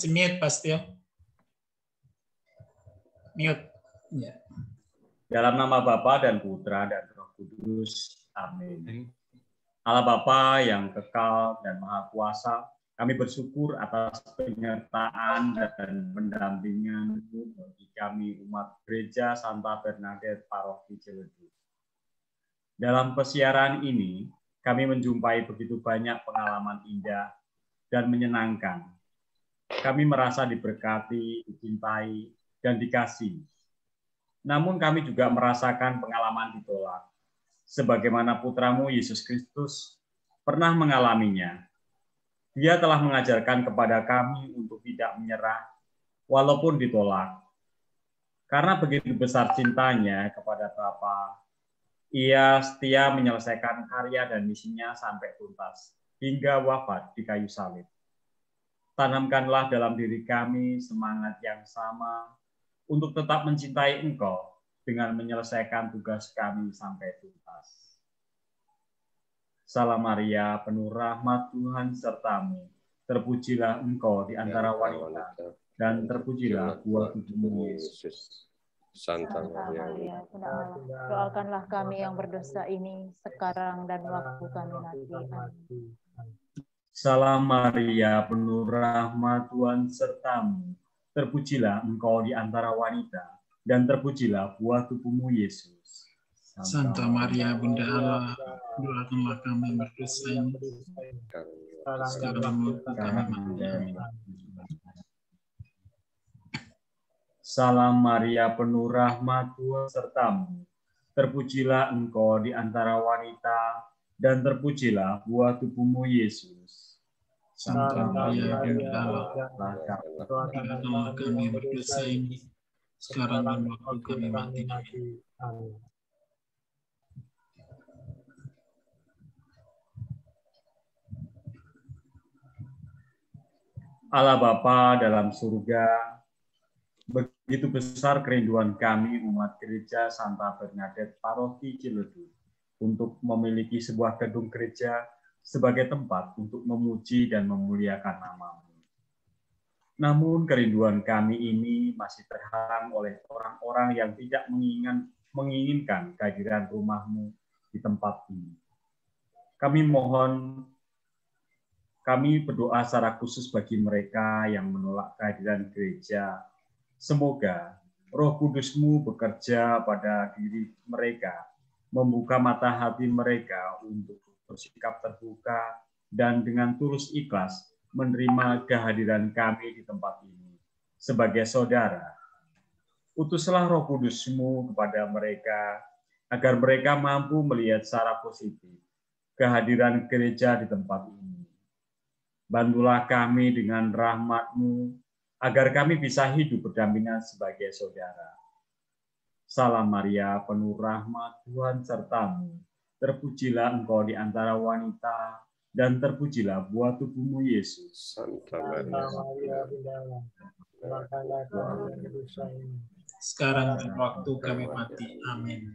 Mute pasti ya. Mute. Ya. Dalam nama Bapa dan Putra dan Roh Kudus. Amin. Allah Bapa yang kekal dan Maha Kuasa, kami bersyukur atas penyertaan dan pendampingan-Mu bagi kami umat Gereja Santa Bernadette Paroki Ciledug. Dalam pesiaran ini, kami menjumpai begitu banyak pengalaman indah dan menyenangkan. Kami merasa diberkati, dicintai, dan dikasihi. Namun kami juga merasakan pengalaman ditolak, sebagaimana putramu Yesus Kristus pernah mengalaminya. Dia telah mengajarkan kepada kami untuk tidak menyerah, walaupun ditolak. Karena begitu besar cintanya kepada Bapa, ia setia menyelesaikan karya dan misinya sampai tuntas, hingga wafat di kayu salib. Tanamkanlah dalam diri kami semangat yang sama untuk tetap mencintai Engkau dengan menyelesaikan tugas kami sampai tuntas. Salam Maria, penuh rahmat Tuhan sertamu. Terpujilah Engkau di antara wanita, dan terpujilah buah tubuhmu Yesus. Santa Maria, Bunda Allah, doakanlah kami yang berdosa ini sekarang dan waktu kami mati. Amin. Salam Maria, penuh rahmat Tuhan sertamu. Terpujilah Engkau di antara wanita, dan terpujilah buah tubuhmu Yesus. Santa Maria, Bunda Allah, doakanlah kami yang berdosa ini sekarang dan waktu kami mati. Amin. Salam Maria, penuh rahmat Tuhan sertamu. Terpujilah Engkau di antara wanita, dan terpujilah buah tubuhmu Yesus. Santa Maria, Bunda Allah, doakanlah kami yang berdosa ini sekarang dan waktu kami mati. Amin. Allah Bapa dalam surga, begitu besar kerinduan kami umat Gereja Santa Bernadette Paroki Ciledug untuk memiliki sebuah gedung gereja sebagai tempat untuk memuji dan memuliakan nama-Mu. Namun kerinduan kami ini masih terhalang oleh orang-orang yang tidak menginginkan kehadiran rumah-Mu di tempat ini. Kami berdoa secara khusus bagi mereka yang menolak kehadiran gereja. Semoga Roh Kudus-Mu bekerja pada diri mereka, membuka mata hati mereka untuk bersikap terbuka dan dengan tulus ikhlas menerima kehadiran kami di tempat ini sebagai saudara. Utuslah Roh Kudus-Mu kepada mereka agar mereka mampu melihat secara positif kehadiran gereja di tempat ini. Bantulah kami dengan rahmat-Mu, agar kami bisa hidup berdampingan sebagai saudara. Salam Maria, penuh rahmat Tuhan sertamu. Terpujilah Engkau di antara wanita, dan terpujilah buah tubuhmu Yesus. Santa Maria, Bunda Allah, doakanlah kami yang berdosa ini Sekarang dan waktu kami mati. Amin.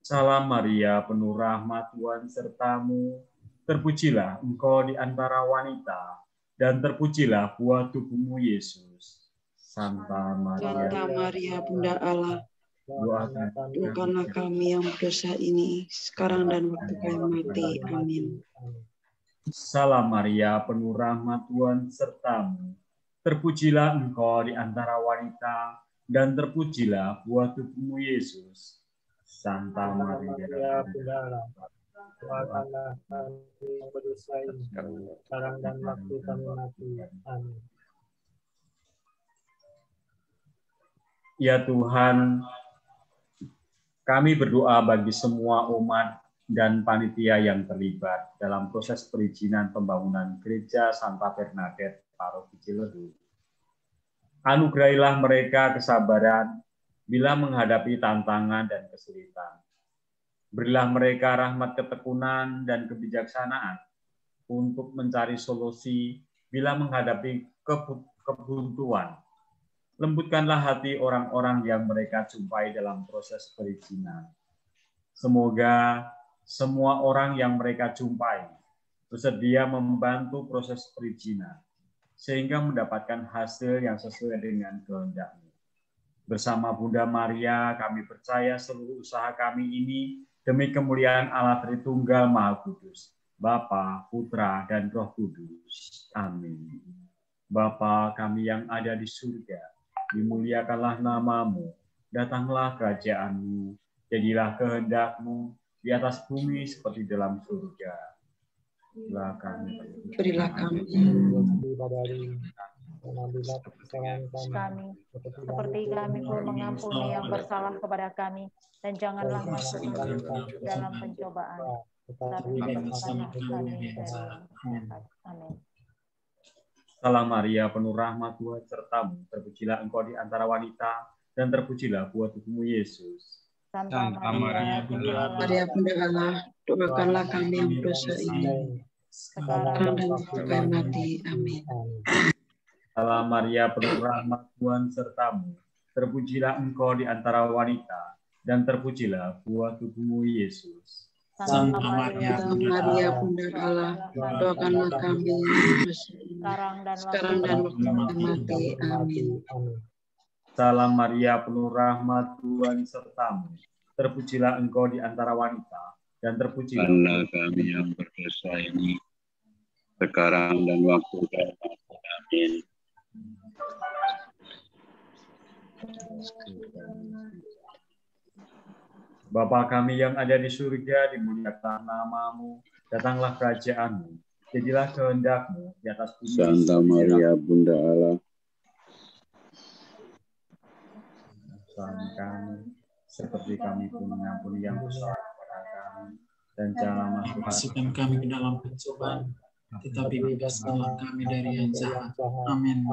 Salam Maria, penuh rahmat Tuhan sertamu. Terpujilah Engkau di antara wanita, dan terpujilah buah tubuhmu Yesus. Santa Maria, Bunda Allah, doakanlah kami yang berdosa ini sekarang dan waktu kami mati. Amin. Salam Maria, penuh rahmat Tuhan sertamu. Terpujilah Engkau di antara wanita, dan terpujilah buah tubuhmu Yesus. Santa Maria, Bunda Allah, doakanlah kami yang berdosa ini sekarang dan waktu kami mati. Amin. Ya Tuhan, kami berdoa bagi semua umat dan panitia yang terlibat dalam proses perizinan pembangunan Gereja Santa Bernadette Paroki Ciledug. Anugerahilah mereka kesabaran bila menghadapi tantangan dan kesulitan. Berilah mereka rahmat ketekunan dan kebijaksanaan untuk mencari solusi bila menghadapi kebuntuan. Lembutkanlah hati orang-orang yang mereka jumpai dalam proses perizinan. Semoga semua orang yang mereka jumpai bersedia membantu proses perizinan, sehingga mendapatkan hasil yang sesuai dengan kehendak-Mu. Bersama Bunda Maria, kami percaya seluruh usaha kami ini demi kemuliaan Allah Tritunggal Maha Kudus, Bapa, Putra, dan Roh Kudus. Amin. Bapa kami yang ada di surga, dimuliakanlah nama-Mu, datanglah kerajaan-Mu, jadilah kehendak-Mu di atas bumi seperti dalam surga. Berilah kami seperti kami pun mengampuni yang bersalah kepada kami, dan janganlah masuk dalam pencobaan, tapi bebaskanlah kami dari jahat. Amin. Salam Maria, penuh rahmat, Tuhan sertamu, terpujilah engkau di antara wanita, dan terpujilah buah tubuhmu Yesus. Santa Maria, Maria Bunda Allah, doakanlah kami yang berdosa ini, sekarang dan waktu kami mati. Amin. Salam Maria, penuh rahmat, Tuhan sertamu, terpujilah engkau di antara wanita, dan terpujilah buah tubuhmu Yesus. Santa Maria, Bunda Allah, doakanlah kami yang berdosa ini, sekarang dan waktu kami mati. Amin. Salam Maria, penuh rahmat, Tuhan sertamu, terpujilah engkau di antara wanita, dan terpujilah kami yang berdosa ini, sekarang dan waktu kami mati. Amin. Bapa kami yang ada di surga, dimuliakanlah nama-Mu, datanglah kerajaan-Mu, jadilah kehendak-Mu di atas bumi. Santa Maria, Bunda Allah, kami, seperti kami pun mengampuni yang bersalah kepada kami, dan jangan masukkan kami ke dalam pencobaan, tetapi bebaskanlah kami dari yang jahat. Amin.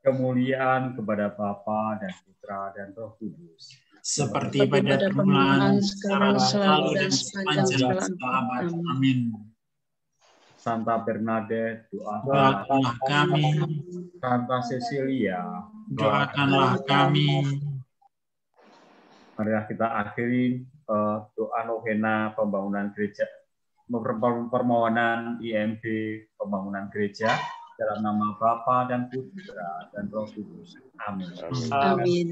Kemuliaan kepada Bapa dan Putra dan Roh Kudus, seperti pada permulaan, sekarang, selalu, dan sepanjang abad. Amin. Santa Bernadette, doakanlah kami. Santa Cecilia, doakanlah kami. Mari kita akhiri doa novena pembangunan gereja, permohonan IMB pembangunan gereja dalam nama Bapa dan Putra dan Roh Kudus. Amin. Amin.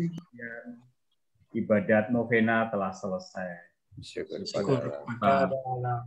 Ibadat novena telah selesai. Syukur kepada Allah.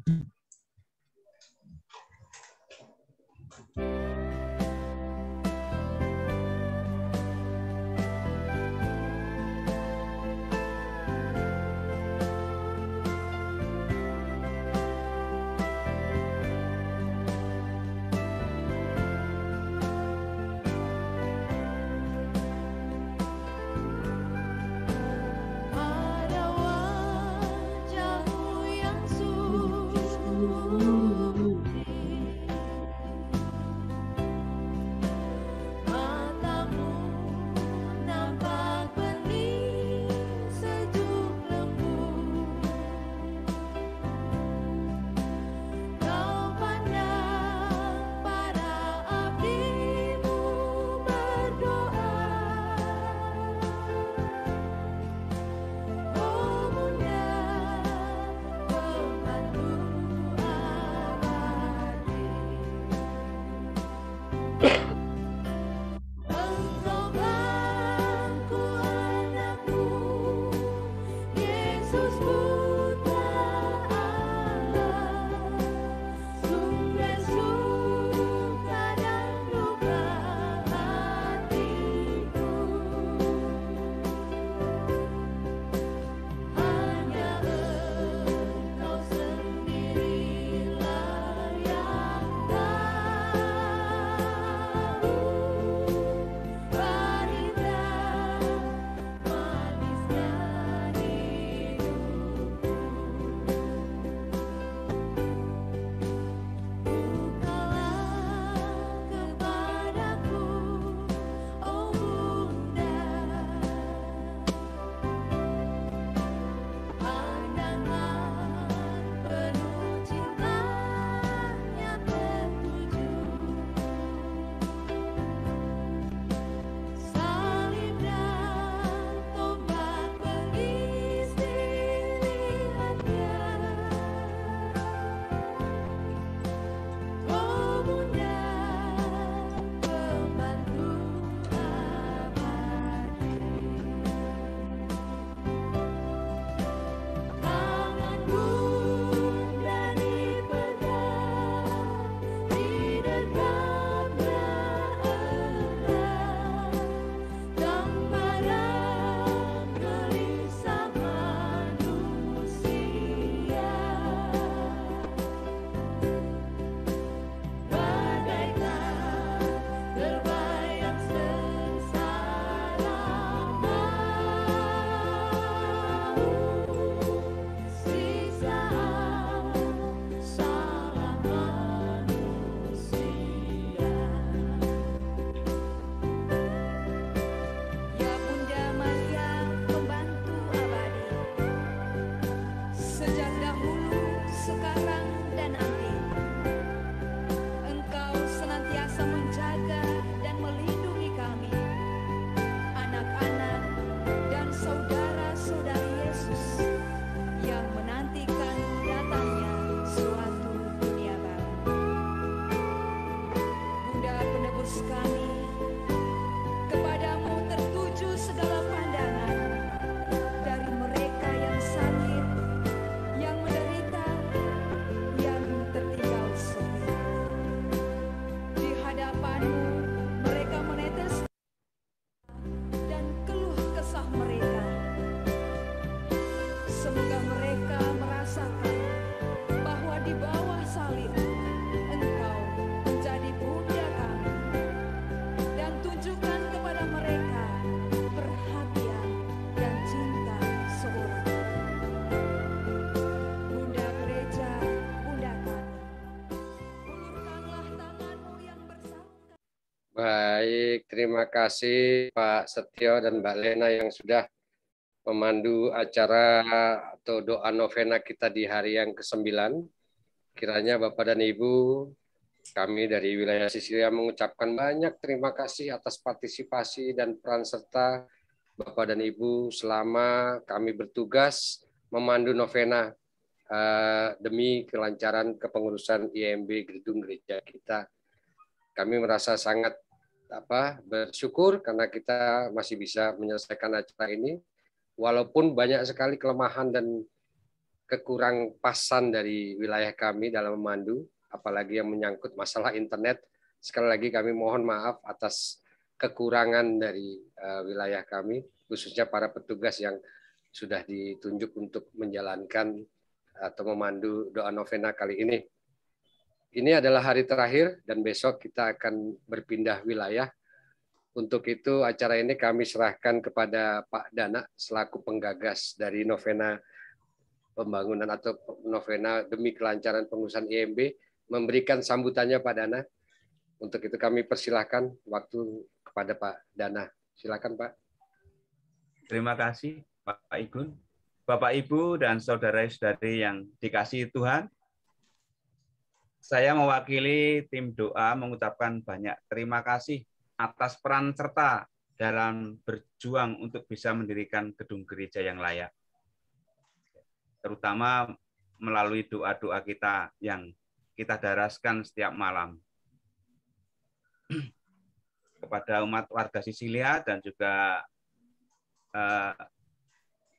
Baik, terima kasih Pak Setio dan Mbak Lena yang sudah memandu acara atau doa novena kita di hari yang ke-9. Kiranya Bapak dan Ibu, kami dari wilayah Sisilia mengucapkan banyak terima kasih atas partisipasi dan peran serta Bapak dan Ibu selama kami bertugas memandu novena demi kelancaran kepengurusan IMB Gedung Gereja kita. Kami merasa sangat bersyukur karena kita masih bisa menyelesaikan acara ini, walaupun banyak sekali kelemahan dan kekurang pasan dari wilayah kami dalam memandu, apalagi yang menyangkut masalah internet. Sekali lagi kami mohon maaf atas kekurangan dari wilayah kami, khususnya para petugas yang sudah ditunjuk untuk menjalankan atau memandu doa novena kali ini. Ini adalah hari terakhir dan besok kita akan berpindah wilayah. Untuk itu acara ini kami serahkan kepada Pak Dana selaku penggagas dari novena pembangunan atau novena demi kelancaran pengurusan IMB, memberikan sambutannya Pak Dana. Untuk itu kami persilahkan waktu kepada Pak Dana. Silakan Pak. Terima kasih Pak Igun. Bapak Ibu dan saudara-saudari yang dikasihi Tuhan, saya mewakili tim doa mengucapkan banyak terima kasih atas peran serta dalam berjuang untuk bisa mendirikan gedung gereja yang layak. Terutama melalui doa-doa kita yang kita daraskan setiap malam. Kepada umat warga Sisilia dan juga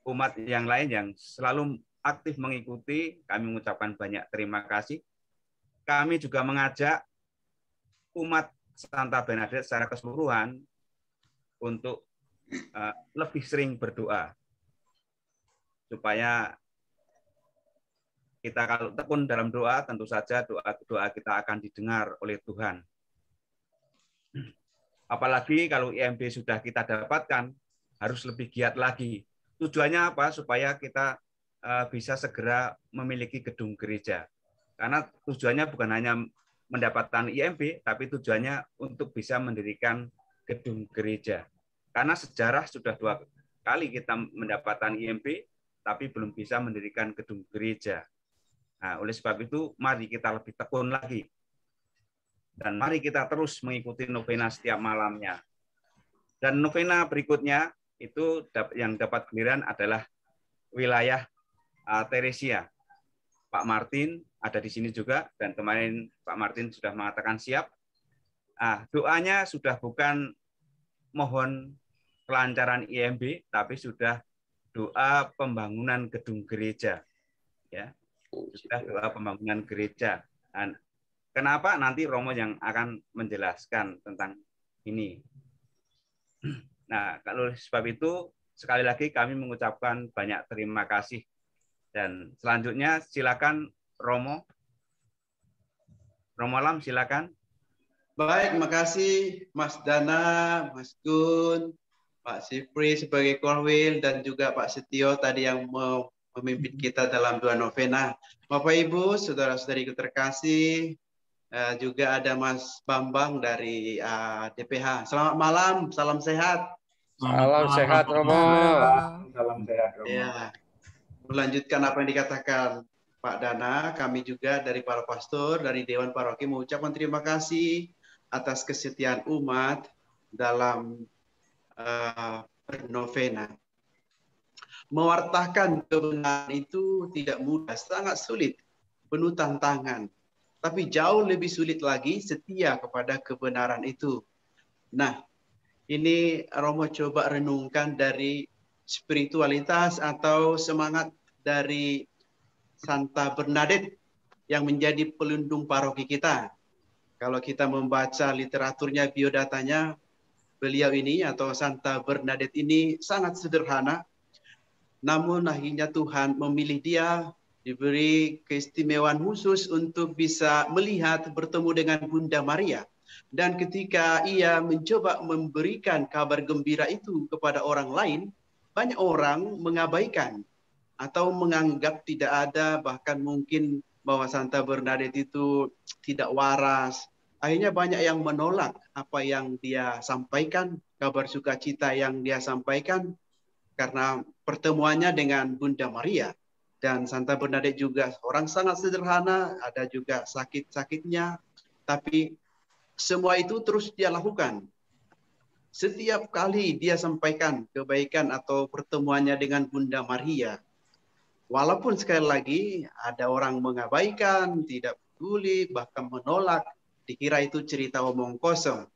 umat yang lain yang selalu aktif mengikuti, kami mengucapkan banyak terima kasih. Kami juga mengajak umat Santa Bernadette secara keseluruhan untuk lebih sering berdoa. Supaya kita kalau tekun dalam doa, tentu saja doa kita akan didengar oleh Tuhan. Apalagi kalau IMB sudah kita dapatkan, harus lebih giat lagi. Tujuannya apa? Supaya kita bisa segera memiliki gedung gereja. Karena tujuannya bukan hanya mendapatkan IMB, tapi tujuannya untuk bisa mendirikan gedung gereja. Karena sejarah sudah 2 kali kita mendapatkan IMB, tapi belum bisa mendirikan gedung gereja. Nah, oleh sebab itu, mari kita lebih tekun lagi. Dan mari kita terus mengikuti novena setiap malamnya. Dan novena berikutnya, itu yang dapat giliran adalah wilayah Teresia. Pak Martin ada di sini juga, dan kemarin Pak Martin sudah mengatakan siap. Doanya sudah bukan mohon kelancaran IMB, tapi sudah doa pembangunan gedung gereja. Ya, sudah doa pembangunan gereja. Dan kenapa nanti Romo yang akan menjelaskan tentang ini. Nah, kalau sebab itu, sekali lagi kami mengucapkan banyak terima kasih. Dan selanjutnya silakan Romo. Romo Lam, silakan. Baik, makasih Mas Dana, Mas Gun, Pak Sifri sebagai korwil, dan juga Pak Setio tadi yang memimpin kita dalam doa novena. Bapak Ibu, saudara-saudariku terkasih, juga ada Mas Bambang dari DPH. Selamat malam, salam sehat. Salam sehat Romo. Salam sehat Romo. Ya. Melanjutkan apa yang dikatakan Pak Dana, kami juga dari para pastor, dari Dewan Paroki mengucapkan terima kasih atas kesetiaan umat dalam novena. Mewartakan kebenaran itu tidak mudah, sangat sulit, penuh tantangan. Tapi jauh lebih sulit lagi setia kepada kebenaran itu. Nah, ini Romo coba renungkan dari spiritualitas atau semangat dari Santa Bernadette yang menjadi pelindung paroki kita. Kalau kita membaca literaturnya, biodatanya, beliau ini atau Santa Bernadette ini sangat sederhana, namun akhirnya Tuhan memilih dia, diberi keistimewaan khusus untuk bisa melihat, bertemu dengan Bunda Maria. Dan ketika ia mencoba memberikan kabar gembira itu kepada orang lain, banyak orang mengabaikan atau menganggap tidak ada, bahkan mungkin bahwa Santa Bernadette itu tidak waras akhirnya banyak yang menolak apa yang dia sampaikan, kabar sukacita yang dia sampaikan, karena pertemuannya dengan Bunda Maria. Dan Santa Bernadette juga orang sangat sederhana, ada juga sakit-sakitnya, tapi semua itu terus dia lakukan. Setiap kali dia sampaikan kebaikan atau pertemuannya dengan Bunda Maria, walaupun sekali lagi ada orang mengabaikan, tidak peduli, bahkan menolak, dikira itu cerita omong kosong.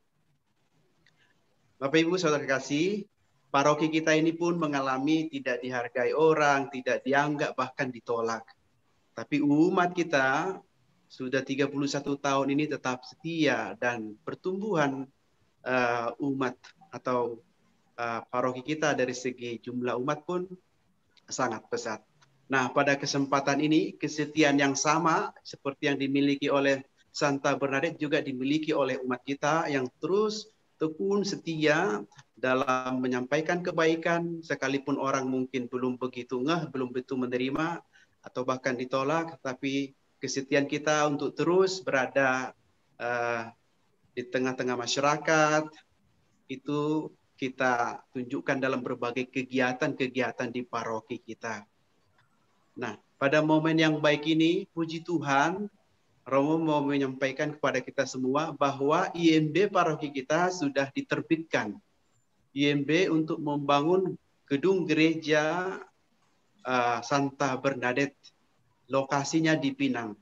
Bapak Ibu Saudara kasih, paroki kita ini pun mengalami tidak dihargai orang, tidak dianggap, bahkan ditolak. Tapi umat kita sudah 31 tahun ini tetap setia, dan pertumbuhan umat atau paroki kita dari segi jumlah umat pun sangat pesat. Nah, pada kesempatan ini kesetiaan yang sama seperti yang dimiliki oleh Santa Bernadette juga dimiliki oleh umat kita yang terus tekun setia dalam menyampaikan kebaikan, sekalipun orang mungkin belum begitu ngeh, belum begitu menerima, atau bahkan ditolak, tapi kesetiaan kita untuk terus berada di tengah-tengah masyarakat, itu kita tunjukkan dalam berbagai kegiatan-kegiatan di paroki kita. Nah, pada momen yang baik ini, puji Tuhan, Romo mau menyampaikan kepada kita semua bahwa IMB paroki kita sudah diterbitkan. IMB untuk membangun gedung gereja Santa Bernadette, lokasinya di Pinang.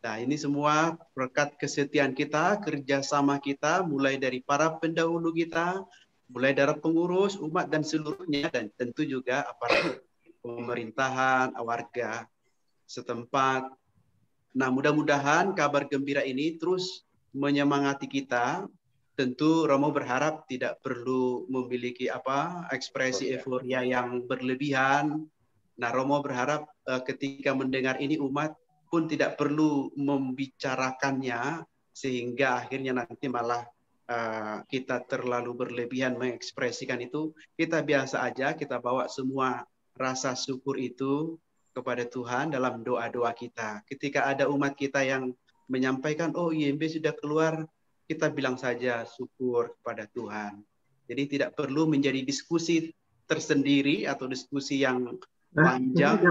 Nah, ini semua berkat kesetiaan kita, kerjasama kita, mulai dari para pendahulu kita, mulai dari pengurus, umat, dan seluruhnya, dan tentu juga aparat pemerintahan, warga setempat. Nah, mudah-mudahan kabar gembira ini terus menyemangati kita. Tentu Romo berharap tidak perlu memiliki ekspresi euforia yang berlebihan. Nah, Romo berharap ketika mendengar ini umat pun tidak perlu membicarakannya sehingga akhirnya nanti malah kita terlalu berlebihan mengekspresikan itu. Kita biasa aja, kita bawa semua rasa syukur itu kepada Tuhan dalam doa-doa kita. Ketika ada umat kita yang menyampaikan, oh IMB sudah keluar, kita bilang saja syukur kepada Tuhan. Jadi tidak perlu menjadi diskusi tersendiri atau diskusi yang panjang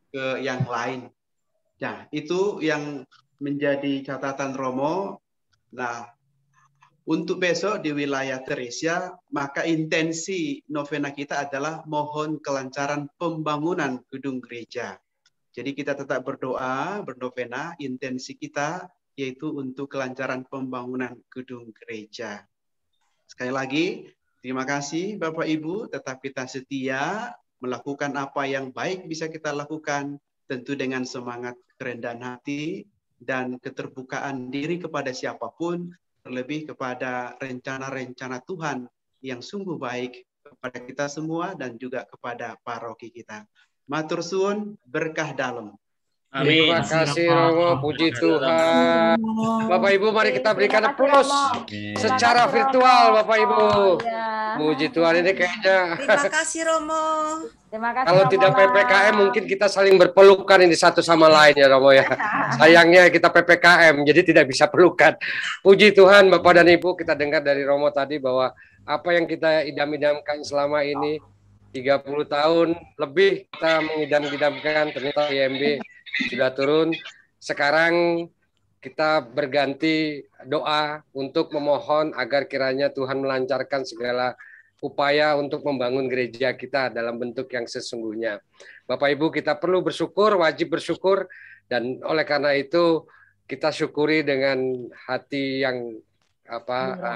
ke yang lain. Nah, itu yang menjadi catatan Romo. Nah, untuk besok di wilayah Teresia, maka intensi novena kita adalah mohon kelancaran pembangunan gedung gereja. Jadi kita tetap berdoa, bernovena, intensi kita yaitu untuk kelancaran pembangunan gedung gereja. Sekali lagi, terima kasih Bapak Ibu, tetap kita setia melakukan apa yang baik bisa kita lakukan, tentu dengan semangat kerendahan hati dan keterbukaan diri kepada siapapun, terlebih kepada rencana-rencana Tuhan yang sungguh baik kepada kita semua dan juga kepada paroki kita. Matur suwun, berkah dalam. Amin. Terima kasih Romo, puji Tuhan. Bapak Ibu, mari kita berikan aplaus secara virtual, Bapak Ibu. Puji Tuhan, ini kayaknya. Terima kasih Romo. Terima kasih. Kalau tidak PPKM mungkin kita saling berpelukan ini satu sama lain ya Romo ya. Sayangnya kita PPKM jadi tidak bisa pelukan. Puji Tuhan Bapak dan Ibu, kita dengar dari Romo tadi bahwa apa yang kita idam-idamkan selama ini 30 tahun lebih kita mengidam-idamkan, ternyata IMB sudah turun. Sekarang kita berganti doa untuk memohon agar kiranya Tuhan melancarkan segala upaya untuk membangun gereja kita dalam bentuk yang sesungguhnya. Bapak Ibu, kita perlu bersyukur, wajib bersyukur, dan oleh karena itu kita syukuri dengan hati yang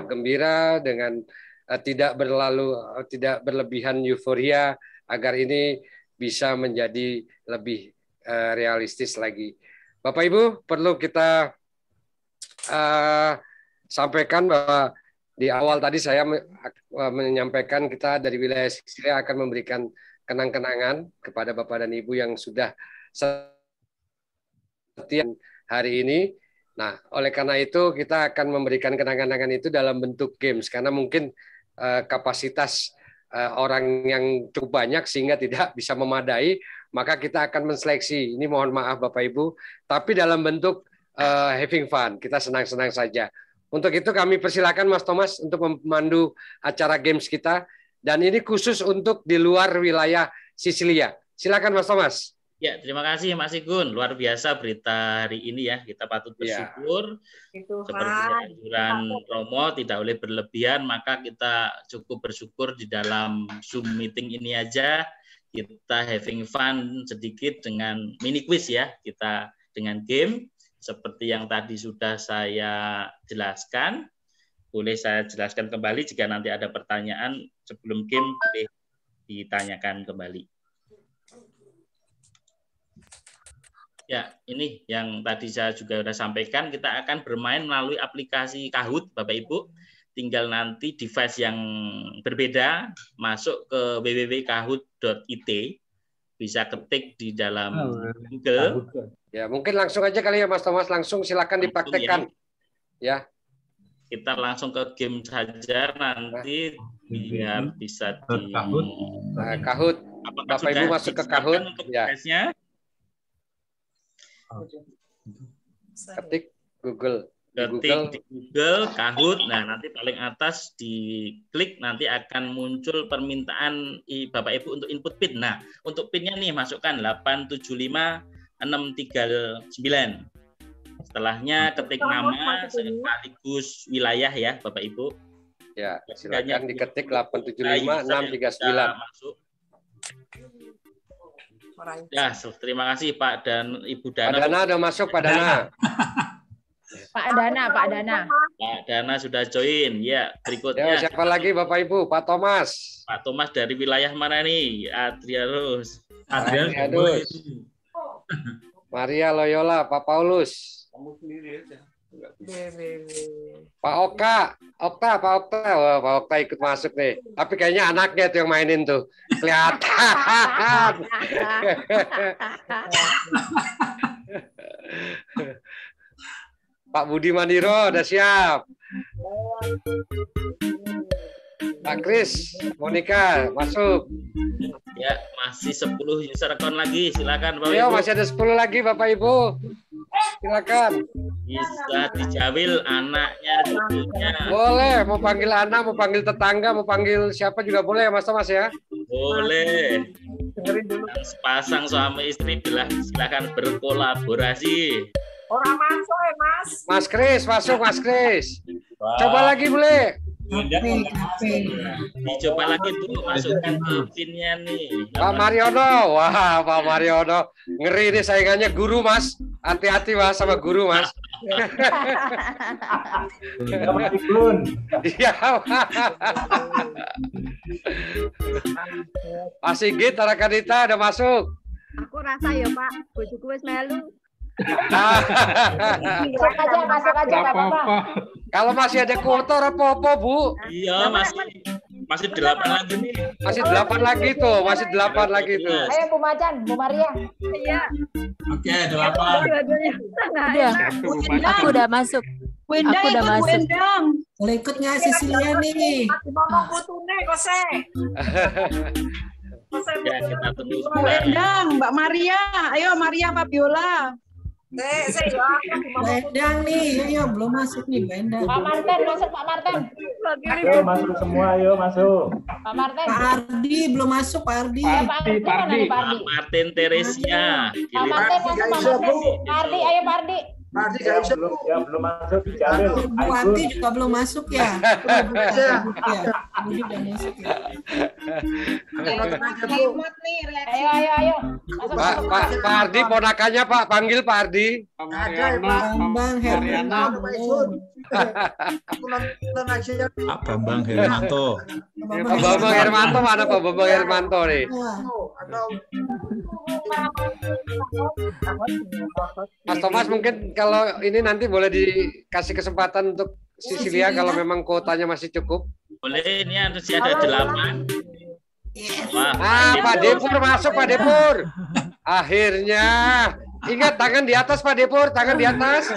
gembira, dengan tidak berlebihan euforia, agar ini bisa menjadi lebih realistis lagi. Bapak Ibu, perlu kita sampaikan bahwa di awal tadi saya menyampaikan kita dari wilayah Sisilia akan memberikan kenang-kenangan kepada Bapak dan Ibu yang sudah setia hari ini. Nah, oleh karena itu kita akan memberikan kenang-kenangan itu dalam bentuk games, karena mungkin kapasitas orang yang cukup banyak sehingga tidak bisa memadai, maka kita akan menseleksi. Ini mohon maaf Bapak Ibu, tapi dalam bentuk having fun, kita senang-senang saja. Untuk itu kami persilakan Mas Thomas untuk memandu acara games kita, dan ini khusus untuk di luar wilayah Sisilia. Silakan Mas Thomas. Ya, terima kasih Mas Igun. Luar biasa berita hari ini ya. Kita patut bersyukur. Seperti anjuran Romo, tidak boleh berlebihan, maka kita cukup bersyukur di dalam Zoom meeting ini aja. Kita having fun sedikit dengan mini quiz ya. Kita dengan game seperti yang tadi sudah saya jelaskan. Boleh saya jelaskan kembali jika nanti ada pertanyaan sebelum game, boleh ditanyakan kembali. Ya, ini yang tadi saya juga sudah sampaikan, kita akan bermain melalui aplikasi Kahoot, Bapak Ibu. Tinggal nanti device yang berbeda, masuk ke www.kahoot.it, bisa ketik di dalam Google. Ya, mungkin langsung aja kali ya Mas Thomas, langsung silakan dipraktekkan. Ya. Kita langsung ke game saja nanti biar bisa di Kahoot. Bapak Ibu masuk ke Kahoot ya. Ketik Google. Ketik di Google Kahoot. Nah, nanti paling atas diklik nanti akan muncul permintaan Bapak Ibu untuk input PIN. Nah, untuk PIN-nya nih masukkan 875639. Setelahnya ketik nama sekaligus wilayah ya Bapak Ibu. Ya, silakan diketik 875639. Masuk. Ya, terima kasih Pak dan Ibu Dana. Pak Dana udah masuk, Pak Dana. Pak Dana. Pak Dana sudah join. Ya, berikutnya. Ya, siapa lagi Bapak Ibu? Pak Thomas. Pak Thomas dari wilayah mana nih? Adrianus. Maria Loyola, Pak Paulus. Kamu sendiri aja. Pak Okta. Pak Okta. Wah, Pak Okta ikut masuk nih. Tapi kayaknya anaknya tuh yang mainin tuh. Kelihatan. Pak Budi Mandiro udah siap. Pak Kris, Monica masuk. Ya, masih 10 user account lagi. Silakan Bapak Ibu. Masih ada 10 lagi Bapak Ibu. Silakan. Bisa dijawil anaknya, cucunya. Boleh, mau panggil anak, mau panggil tetangga, mau panggil siapa juga boleh ya Mas Thomas ya. Boleh. Sepasang suami istri silakan berkolaborasi. Orang masuk ya Mas. Mas Kris, masuk Mas Kris. Coba lagi boleh. Dicoba lagi dulu, masukkan ke PIN-nya nih. Pak Mariono, wah Pak Mariono, ngeri nih saingannya guru Mas. Hati-hati Mas sama guru Mas. Iya. Pak Sigit, Tarakanita udah masuk. Aku rasa ya Pak, bojoku wis melu. Masuk aja nggak apa-apa. Kalau masih ada kuota apa-apa Bu? Iya masih 8 lagi nih. Masih 8 lagi tuh, masih 8 lagi tuh. Ayo Bu Macan, Bu Maria. Iya. Oke, 8. Aku udah masuk. Aku udah masuk. Boleh ikut nggak Sisilia nih? Ngomong putune kose. Ya, kita tunggu. Wendang, Mbak Maria. Ayo Maria Fabiola. Wendang nih, ayo belum masuk nih Wendang. Pak Martin masuk, Pak Martin. Ayo masuk semua, ayo masuk. Pak Martin. Pak Ardi belum masuk, Pak Ardi. Pak Martin Teresia. Pak Martin masuk, Pak Ardi, ayo Pak Ardi. Belum masuk diambil. Bu Ardi juga belum masuk ya. Udah masuk ya. Ayo. Pak Ardi ponakannya Pak, panggil Pak Ardi. Bambang Hermanto. Pak Bambang Hermanto. Pak Bambang Hermanto mana Pak Bambang Hermanto nih? Mas Thomas mungkin kalau ini nanti boleh dikasih kesempatan untuk Sisilia kalau memang kuotanya masih cukup. Boleh, ini masih ada 8. Pak Depur masuk Pak Depur. Akhirnya. Ingat tangan di atas Pak Depur, tangan di atas.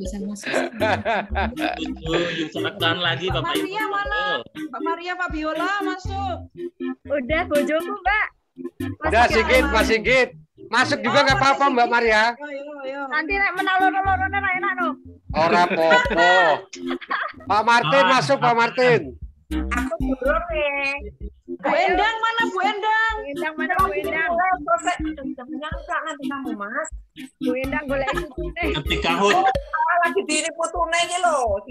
Bisa masuk. Lagi Bapak Ibu. Maria mana? Mbak Maria Fabiola masuk. Udah bojoku Mbak. Udah Sigit, Mas Sigit. Masuk juga nggak apa-apa Mbak Maria. Nanti nek menalur-nalurane ra enak no. Ora apa-apa. Pak Martin masuk Pak Martin. Aku belum nih. Bu Endang mana Bu Endang? Bu Endang mana Bu Endang? Menyangka nanti kamu Mas. Bu Endang golek putune. Ketika hut. Lagi diri putune iki lho.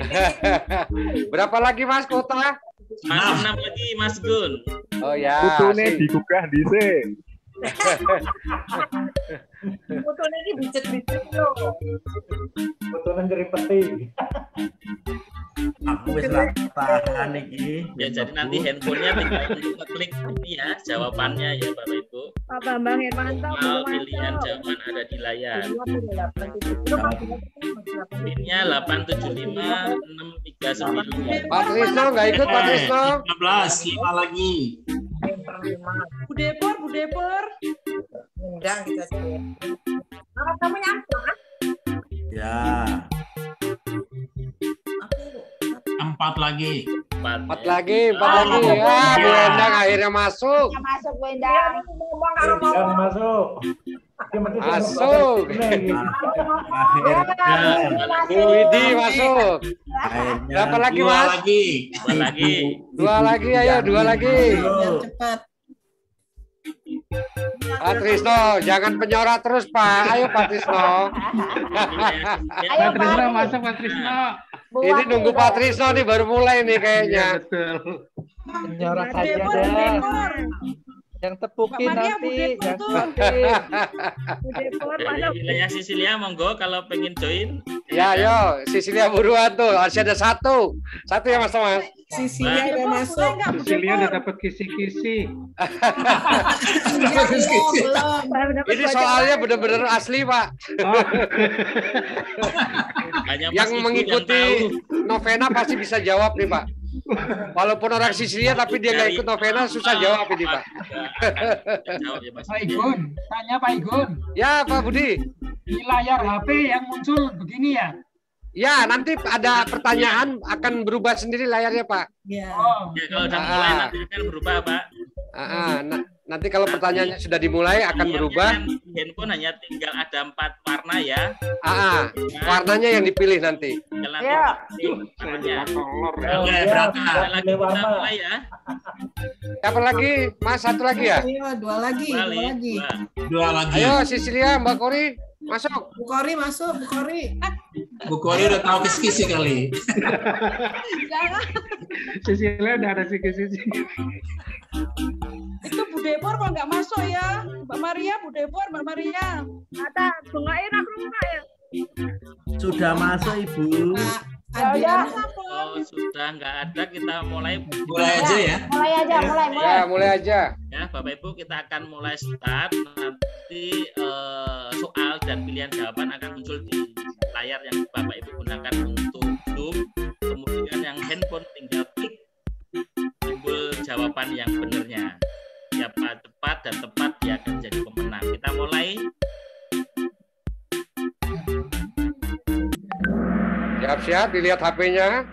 Berapa lagi Mas kota? 6 lagi Mas Gun. Oh ya. Putune digugah dhisik. Putune iki bicet-bicet lho. Putune ngripeti. Aku wis ra tahan iki. Ya jadi nanti handphonenya tinggal untuk ngeklik ini ya jawabannya ya Bapak Ibu. Pak Bambang Hermanto. Kalau pilihan jawaban ada di layar. Pinnya 875 639. Pak Trisno nggak ikut Pak Trisno? 15, 5 lagi. Bu Depor. Endang kita sih. Kalau kamu nyampe Ya. 4 lagi. 4 lagi. Ya, Bu Endang akhirnya masuk. Masuk Bu Endang. Endang masuk. Masuk. Bu Widi masuk. Berapa lagi Mas? 2 lagi. 2 lagi, ayo 2 lagi. Cepat. Pak Trisno, jangan penyorak terus Pak. Ayo Pak Trisno. Pak Trisno masuk Pak Trisno. Ini nunggu Pak Trisno nih baru mulai nih kayaknya. Penyorak saja deh. Yang tepukin nanti, yang tepukin. Dari wilayah Sisilia monggo kalau pengen join. Ya, yo, Sisilia buruan tuh. Masih ada satu ya Mas Thomas. Sisilia udah masuk. Sisilia udah dapat kisi-kisi. Ini soalnya benar-benar asli Pak. Yang mengikuti novena pasti bisa jawab nih Pak. Walaupun orang Sisilia tapi dia nggak ikut novena susah jawab ini Pak. Pak Igun, tanya Pak Igun. Ya Pak Budi. Di layar HP yang muncul begini ya? Ya nanti ada pertanyaan akan berubah sendiri layarnya Pak. Ya. Ya kalau udah mulai nanti akan berubah Pak. Nanti kalau pertanyaannya sudah dimulai akan berubah. Di handphone hanya tinggal ada 4 warna ya. Warnanya yang dipilih nanti. Ya. Oke, berangkat. Lagi kita mulai ya. Siapa lagi? Mas, satu lagi ya? Iya, 2 lagi. 2 lagi. Ayo Sisilia, Mbak Kori masuk. Bu Kori masuk, Bu Kori. Bu Kori udah tahu kisi-kisi kali. Sisilia udah ada kisi-kisi. Itu Bu Depor kok nggak masuk ya? Mbak Maria, Bu Depor, Mbak Maria. Ada bungain aku enggak ya? Sudah masuk Ibu. Ya. Oh, sudah nggak ada, kita mulai aja ya. Mulai aja. Ya, mulai aja. Ya, Bapak Ibu kita akan mulai start. Nanti soal dan pilihan jawaban akan muncul di layar yang Bapak Ibu gunakan untuk Zoom. Kemudian yang handphone tinggal klik timbul jawaban yang benernya. Siapa cepat dan tepat dia akan jadi pemenang. Kita mulai. Siap-siap, dilihat HP-nya.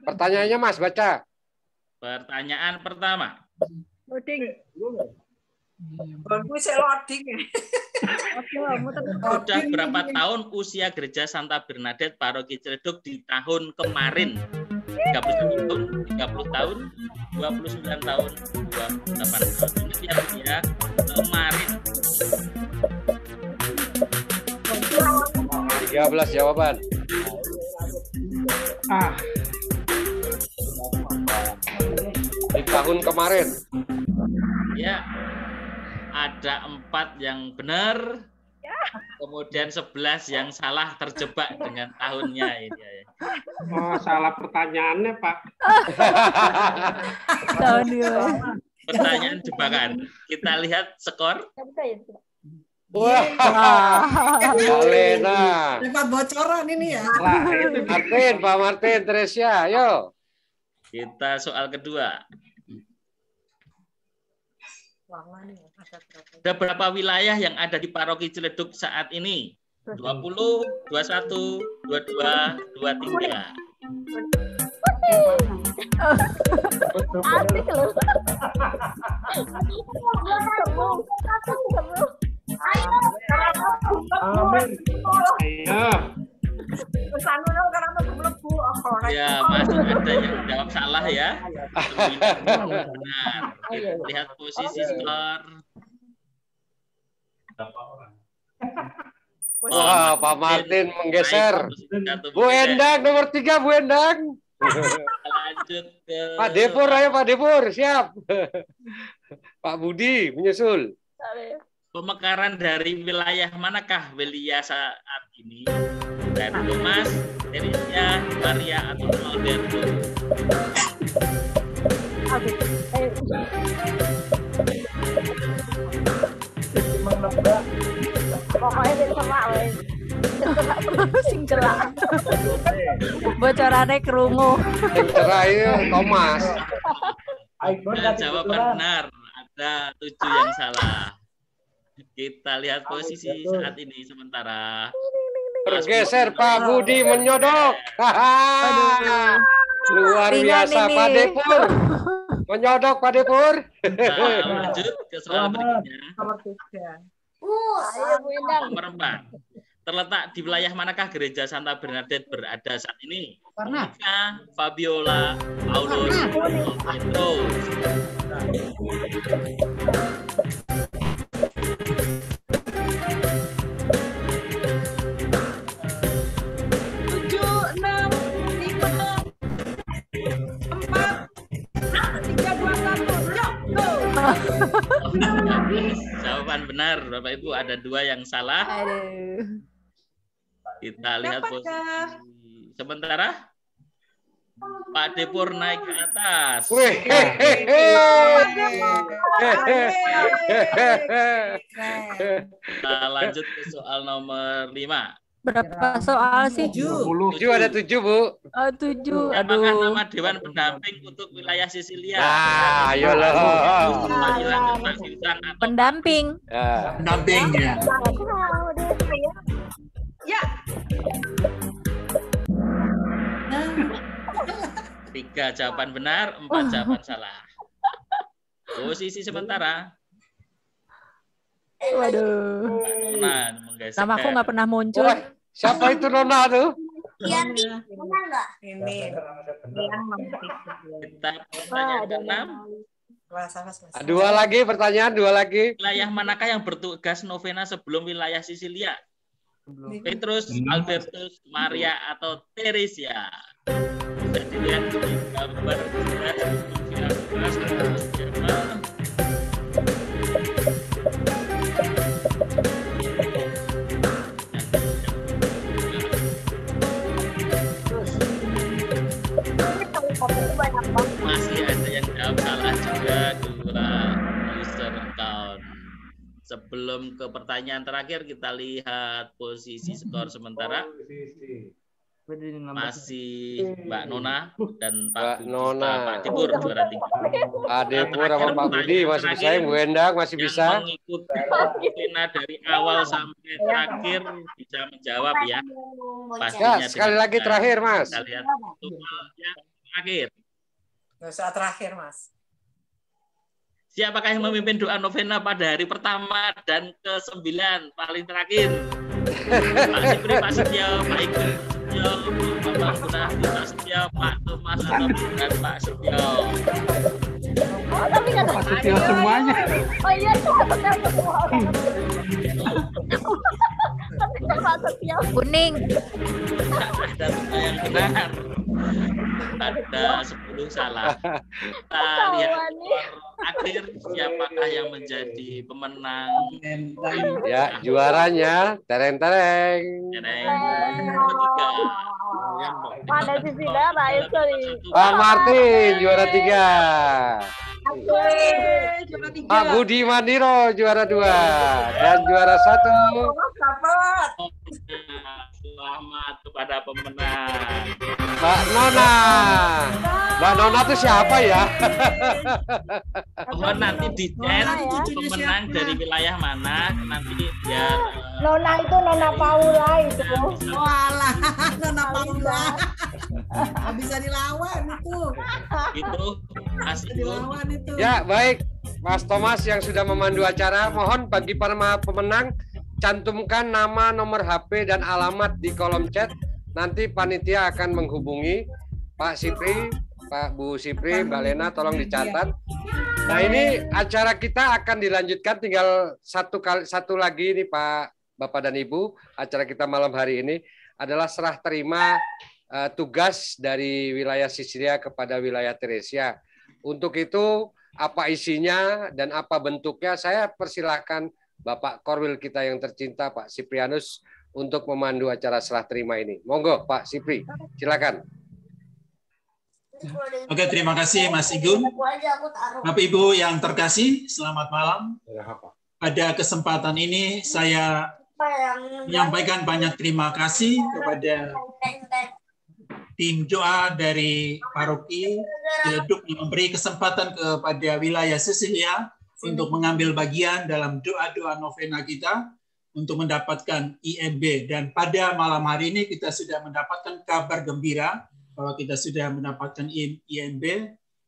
Pertanyaannya Mas, baca. Pertanyaan pertama. Loading. Bangku saya loading. Sudah berapa tahun usia Gereja Santa Bernadette Paroki Ciledug di tahun kemarin? 31 tahun, 30 tahun, 29 tahun, 28 tahun. Ini ya kemarin. 13 jawaban. Di tahun kemarin. Ya, ada 4 yang benar, kemudian 11 yang salah terjebak dengan tahunnya ini. Oh, salah pertanyaannya Pak. Pertanyaan jebakan. Kita lihat skor. Wah, Lena. Dapat bocoran ini ya. Martin, Pak Martin, Teresia, ayo. Kita soal kedua. Ada berapa wilayah yang ada di Paroki Ciledug saat ini? 20, 21, 22, 23. Asik loh. Ya, masih ada yang jawab salah ya. Benar. Kita lihat posisi skor. Wah, Pak Martin menggeser. Bu Endang nomor 3, Bu Endang. Lanjut ke Pak Depur, ayo Pak Depur, siap. Pak Budi menyusul. Pemekaran dari wilayah manakah Belia saat ini? Dari Thomas, Teresia, Maria, atau Alberto? Pokoknya dari sama sing celak. Bocorannya kerungu. Yang terakhir Thomas. Jawaban benar. Ada 7 yang salah. Kita lihat posisi saat ini sementara. Bergeser Pak Budi menyodok. Luar biasa Pak Depur. Menyodok Pak Depur. Lanjut ke soal berikutnya. Nomor 4. Terletak di wilayah manakah gereja Santa Bernadette berada saat ini? Monica, Fabiola, Paulus, Petrus. Jawaban benar, Bapak Ibu. Ada 2 yang salah. Kita lihat posisi sementara. Pak Depur naik ke atas. Kita lanjut ke soal nomor 5. Berapa soal sih? 7 ada 7, Bu. Oh, 7. Apakah nama Dewan Pendamping untuk wilayah Sisilia? Nah, ayolah. Pendamping. Pendamping ya. Ya. 3 jawaban benar, 4 jawaban salah. Posisi sementara. Waduh. Nona menggeser. Nama aku nggak pernah muncul. Siapa itu Nona tuh? Yanti, benar nggak? Ini. Kita pertanyaan ke-6. 2 lagi pertanyaan, 2 lagi. Wilayah manakah yang bertugas novena sebelum wilayah Sisilia? Petrus, Albertus, Maria, atau Teresia? Bisa dilihat di gambar masih ada yang jawab salah juga, 2 user account. Sebelum ke pertanyaan terakhir, kita lihat posisi skor sementara. Masih Mbak Nona dan Pak Depur juara 3. Pak Depur sama Pak Budi masih bisa, Bu Endang masih bisa. Mengikuti novena dari awal sampai terakhir bisa menjawab ya. Pastinya sekali lagi terakhir, Mas. Kita lihat yang terakhir. Saat terakhir, Mas. Siapakah yang memimpin doa novena pada hari pertama dan ke-9 paling terakhir? Pak Sipri, Pak Setio, Pak Ibu Setio, Bapak Gunadi, Pak Setio, Pak Thomas, atau bukan Pak Setio? Oh, tapi nggak ada. Pak Setio semuanya. Oh iya, Pak Setio semua. Pak Setio. Kuning. Ada 2 yang benar. Ada 10 salah. Kita lihat akhir siapakah yang menjadi pemenang. Ya, juaranya tereng-tereng. Ketiga. Pada sisi darah itu. Pak Martin juara 3. Pak Budi Mandiro juara 2 dan juara 1. Selamat kepada pemenang. Mbak Nona. Mbak Nona itu siapa ya? Mohon nanti di chat pemenang dari wilayah mana, nanti biar Nona itu Nona Paula itu. Walah, Nona Paula. Nggak bisa dilawan itu. Itu Bisa dilawan itu. Ya, baik. Mas Thomas yang sudah memandu acara, mohon bagi para pemenang cantumkan nama, nomor HP, dan alamat di kolom chat. Nanti panitia akan menghubungi Pak Sipri, Pak Bu Sipri, Mbak Lena, tolong dicatat. Nah, ini acara kita akan dilanjutkan, tinggal satu lagi nih Pak, Bapak dan Ibu. Acara kita malam hari ini adalah serah terima tugas dari wilayah Sisilia kepada wilayah Teresia. Untuk itu, apa isinya dan apa bentuknya, saya persilahkan Bapak Korwil kita yang tercinta, Pak Siprianus, untuk memandu acara serah terima ini. Monggo, Pak Sipri, silakan. Oke, terima kasih Mas Igun. Bapak Ibu yang terkasih, selamat malam. Pada kesempatan ini saya menyampaikan banyak terima kasih kepada tim doa dari paroki Ciledug yang memberi kesempatan kepada wilayah Sisilia untuk mengambil bagian dalam doa-doa novena kita untuk mendapatkan IMB. Dan pada malam hari ini kita sudah mendapatkan kabar gembira bahwa kita sudah mendapatkan IMB,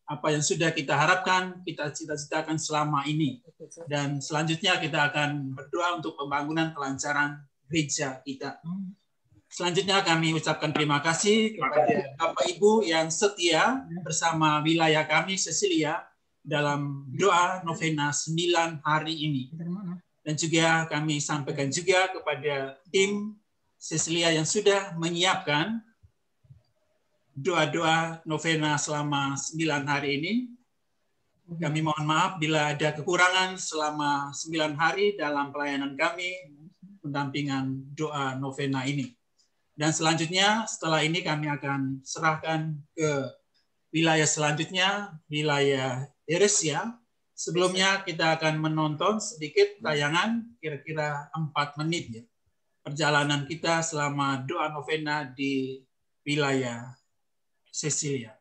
apa yang sudah kita harapkan, kita cita-citakan selama ini. Dan selanjutnya kita akan berdoa untuk pembangunan kelancaran gereja kita. Selanjutnya kami ucapkan terima kasih kepada Bapak Ibu yang setia bersama wilayah kami Sisilia dalam doa novena 9 hari ini. Dan juga kami sampaikan juga kepada tim Sisilia yang sudah menyiapkan doa-doa novena selama 9 hari ini. Kami mohon maaf bila ada kekurangan selama 9 hari dalam pelayanan kami pendampingan doa novena ini. Dan selanjutnya setelah ini kami akan serahkan ke wilayah selanjutnya, wilayah Teresia. Sebelumnya kita akan menonton sedikit tayangan kira-kira 4 menit ya. Perjalanan kita selama doa novena di wilayah Sisilia.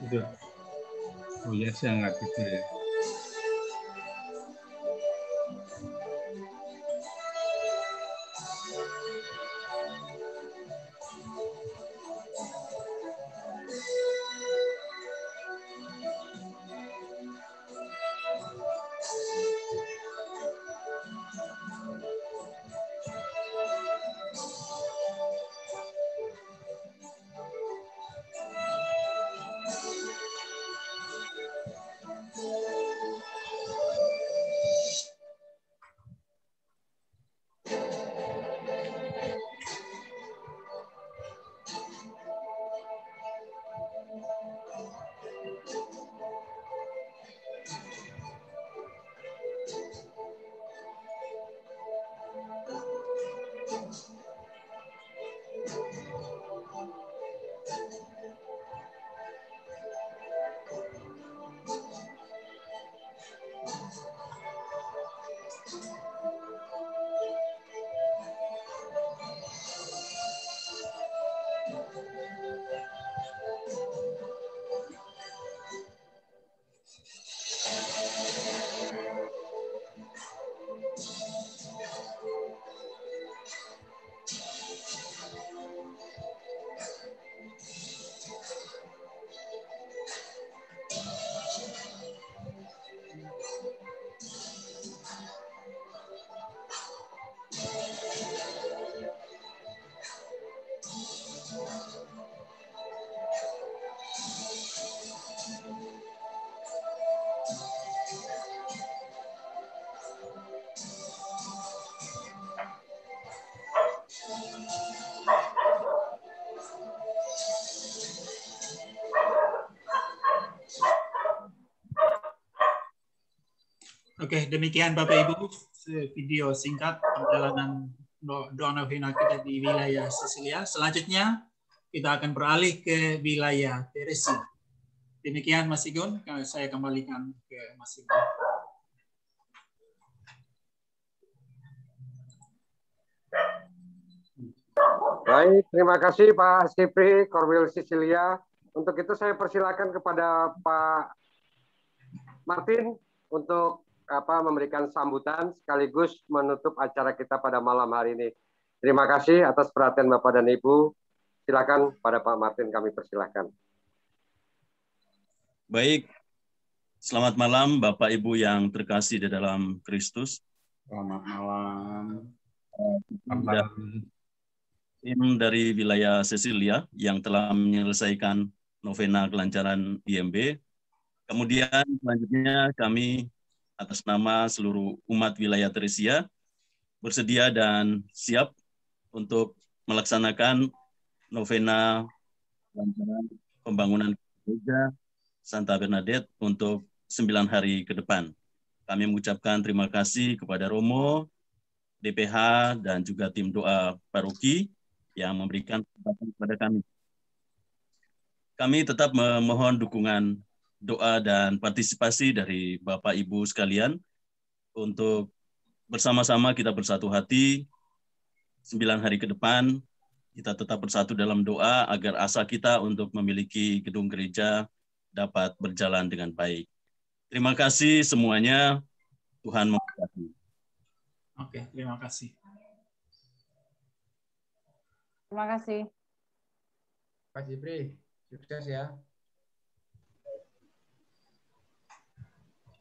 Itu. Oh ya, saya nggak gitu ya. Oke, demikian Bapak Ibu video singkat perjalanan doa novena kita di wilayah Sisilia. Selanjutnya kita akan beralih ke wilayah Teresia. Demikian Mas Igun, saya kembalikan ke Mas Igun. Baik, terima kasih Pak Sipri, Korwil Sisilia. Untuk itu saya persilakan kepada Pak Martin untuk memberikan sambutan sekaligus menutup acara kita pada malam hari ini. Terima kasih atas perhatian Bapak dan Ibu. Silakan pada Pak Martin, kami persilakan. Baik, selamat malam Bapak Ibu yang terkasih di dalam Kristus. Selamat malam. Tim dari wilayah Sisilia yang telah menyelesaikan novena kelancaran IMB. Kemudian selanjutnya kami atas nama seluruh umat wilayah Teresia bersedia dan siap untuk melaksanakan novena kelancaran pembangunan gereja Santa Bernadette untuk 9 hari ke depan. Kami mengucapkan terima kasih kepada Romo, DPH, dan juga tim doa paroki yang memberikan kesempatan kepada kami. Kami tetap memohon dukungan doa dan partisipasi dari Bapak Ibu sekalian untuk bersama-sama kita bersatu hati 9 hari ke depan kita tetap bersatu dalam doa agar asa kita untuk memiliki gedung gereja dapat berjalan dengan baik. Terima kasih semuanya. Tuhan memberkati. Oke, terima kasih. Terima kasih. Pak Jibri, sukses ya.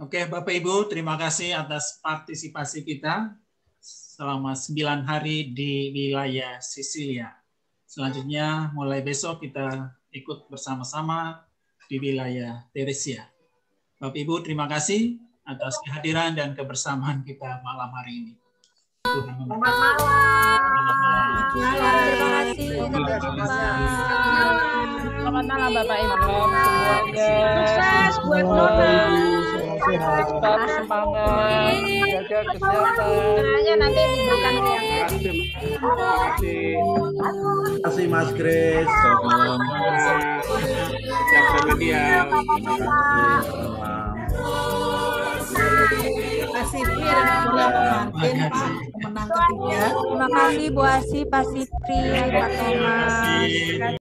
Oke, Bapak Ibu, terima kasih atas partisipasi kita selama 9 hari di wilayah Sisilia. Selanjutnya, mulai besok kita ikut bersama-sama di wilayah Teresia. Bapak Ibu, terima kasih atas kehadiran dan kebersamaan kita malam hari ini. Selamat malam. Terima kasih. Selamat malam Bapak Ibu. Sukses buat tetap semangat, jaga kesehatan. Nanti diberikan uangnya. Terima kasih Mas Grace. Yang remedial. Terima kasih. Pak Sipri dan Pak Martin, Pak, pemenang ketiga. Terima kasih Bu Asi, Pak Sipri, Pak Thomas.